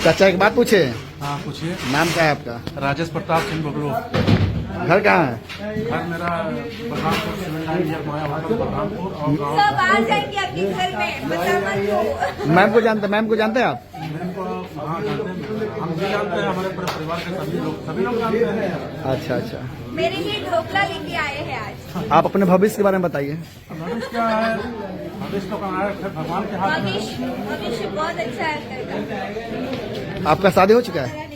चाचा एक बात पूछे। हाँ पूछिए। नाम क्या है आपका? राजेश प्रताप सिंह बबलू। घर कहाँ है? घर मेरा बलरामपुर सिविल लाइन माया होटल बलरामपुर और गाँव सब आ जाएंगे आपके घर में, बता मत दो। मैम को जानते हैं आप? मैम को हाँ जानते हैं, हम भी जानते हैं, हमारे पूरे परिवार के सभी लोग जानते हैं। अच्छा अच्छा। मेरे लिए ढोकला लेके आए हैं आज। आप अपने भविष्य के बारे में बताइए। भविष्य क्या है? भविष्य तो कहाँ है, भगवान के हाथ में है। भविष्य बहुत अच्छा है करेगा। आपका शादी हो चुका है?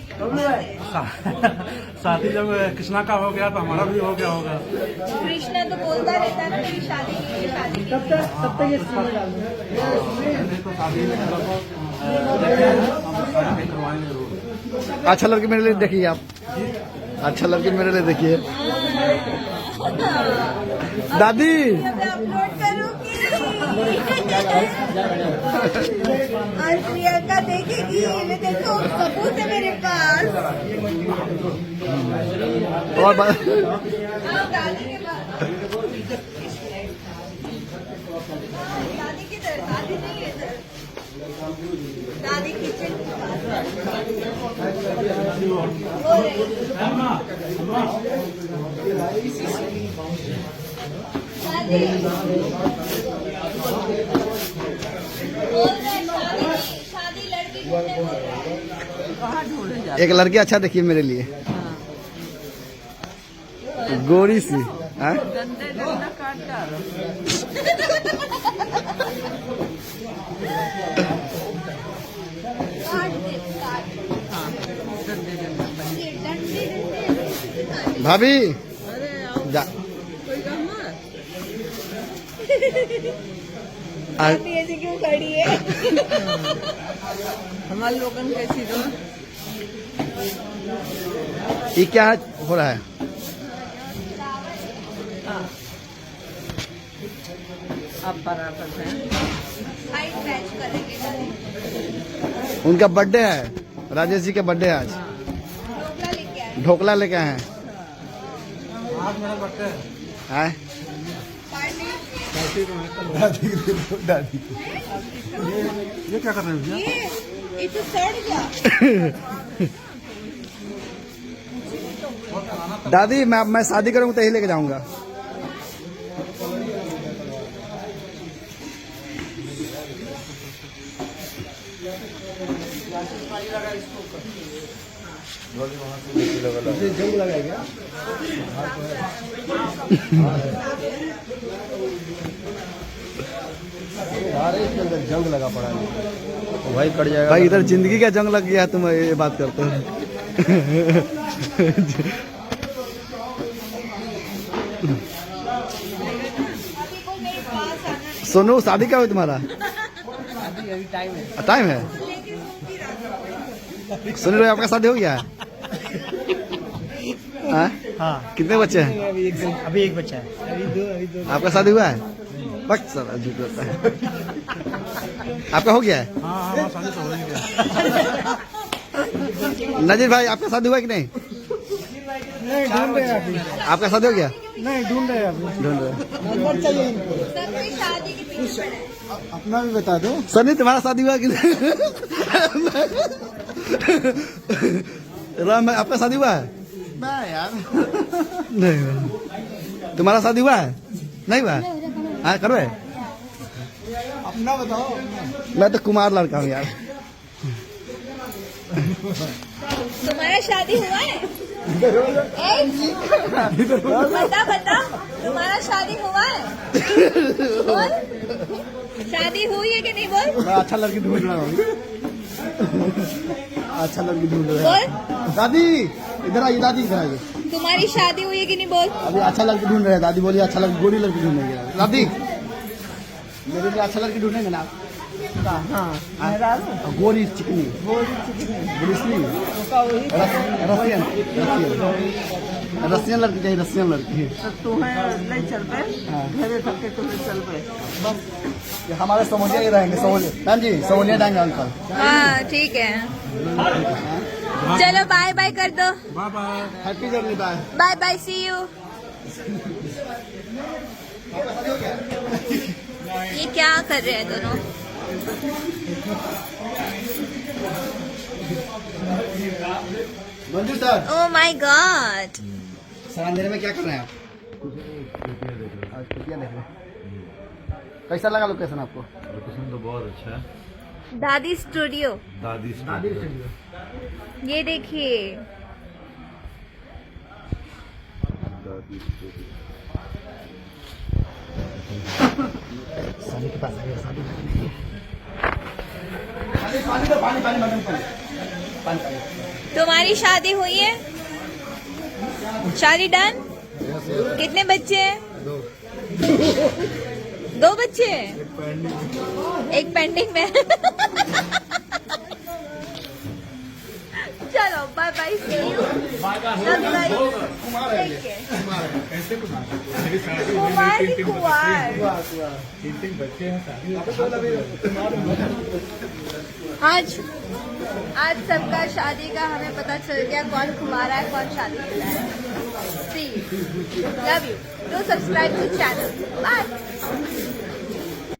शादी जब कृष्णा का हो गया तो हमारा भी हो गया होगा। कृष्णा तो बोलता रहता है ना मेरी शादी नहीं है, शादी नहीं है। नहीं तो शादी करवाएंगे जरूर। अच्छा लड़की मेरे लिए देखिए आप। अच्छा लड़की मेरे लिए देखिए। दादी अपलोड करूंगी और प्रियंका देखेगी। ये देखो सबूत है मेरे पास। और दादी के पास, दादी किधर? दादी नहीं है इधर। दादी किचन के पास हो रही। दादी बोल रहे शादी लड़की ढूंढने बोल रहे हैं। एक लड़की अच्छा देखिए मेरे लिए, गोरी सी। हाँ? काट दे, काट। डंडे भाभी जा। आप ऐसे क्यों खड़ी है? हमारे लोगन कैसी दो ये क्या हो रहा है? आप बराबर हैं। हाइट मैच करेंगे दादी। उनका बर्थडे है, राजेश जी का बर्थडे है आज। ढोकला लेके आए। ढोकला लेके आए हैं। आज मेरा बर्थडे है। हाँ? पार्टी ये क्या कर रहे हो भैया? ये तो सड़ गया। दादी मैं शादी करूंगा तो यही लेके जाऊंगा। जंग लगाएगा जंग लगा पड़ा है भाई, कट जाएगा भाई। इधर जिंदगी का जंग लग गया, तुम ये बात करते हो। सोनू शादी क्या हुई तुम्हारा? अभी टाइम है। टाइम है? सोनू भाई आपका शादी हो गया है? हाँ। कितने बच्चे हैं? अभी एक बच्चा है। अभी दो। आपका शादी हुआ है? बस सर झूठ होता है। आपका हो गया है? हाँ शादी तो हो ही गया। नजीर भाई आपका शादी हुआ कि नहीं? ढूंढ रहे अभी। आपका शादी हो गया? नहीं ढूंढ रहे अभी। ढूंढ रहे। नंबर चाहिए इनको। सबकी शादी के पीछे पड़ा है। अपना भी बता दो। सनी तुम्हारा शादी हुआ कि नहीं? राम आपका शादी हुआ है? यार नहीं हुआ। तुम्हारा शादी हुआ है? नहीं हुआ? हाँ करो। अपना बताओ। मैं तो कुमार लड़का हूँ यार। तुम्हारा शादी हुआ है? बता तुम्हारा शादी हुआ है? बोल, शादी हुई है कि नहीं? बोल। मैं अच्छा लड़की ढूंढ रहा हूँ। अच्छा लड़की ढूंढ रहा बोल, है। दादी इधर आइए, दादी इधर आइए। तुम्हारी शादी हुई है कि नहीं? बोल। अभी अच्छा लड़की ढूंढ रहे हैं। दादी बोली अच्छा लड़की, गोरी लड़की ढूंढेंगे। दादी मेरे लिए अच्छा लड़की ढूंढेंगे ना? हाँ गोरी चिकनी, रसियन रसियन लड़की चाहिए, रसियन लड़की। तुम्हें नहीं चल पे घरे करके तुम्हें चल पे बस ये हमारे समोलिया ही रहेंगे। समोलिया मैम जी, समोलिया जाएंगे अंकल। हाँ ठीक है, चलो बाय बाय कर दो। Bye bye. Happy journey, bye bye bye, see you. ये क्या कर रहे हैं दोनों? Manzoor sir, oh my god, sir अंधेरे में क्या कर रहे हैं आप? आज छुट्टियाँ देख रहे हैं। कैसा लगा लोकेशन आपको? लोकेशन तो बहुत अच्छा है। दादी स्टूडियो, दादी ये देखिए। साली के पास आ गया, साली पानी दो, पानी पानी पानी पानी। तुम्हारी शादी हुई है? शादी डन? कितने बच्चे हैं? 2 बच्चे हैं, एक पेंडिंग में। चलो bye bye, see you, love you guys, take care. Kumar की कुमार। आज सबका शादी का हमें पता चल गया, कौन कुमार है कौन शादी कर रहा है। See you, love you, do subscribe to channel, bye.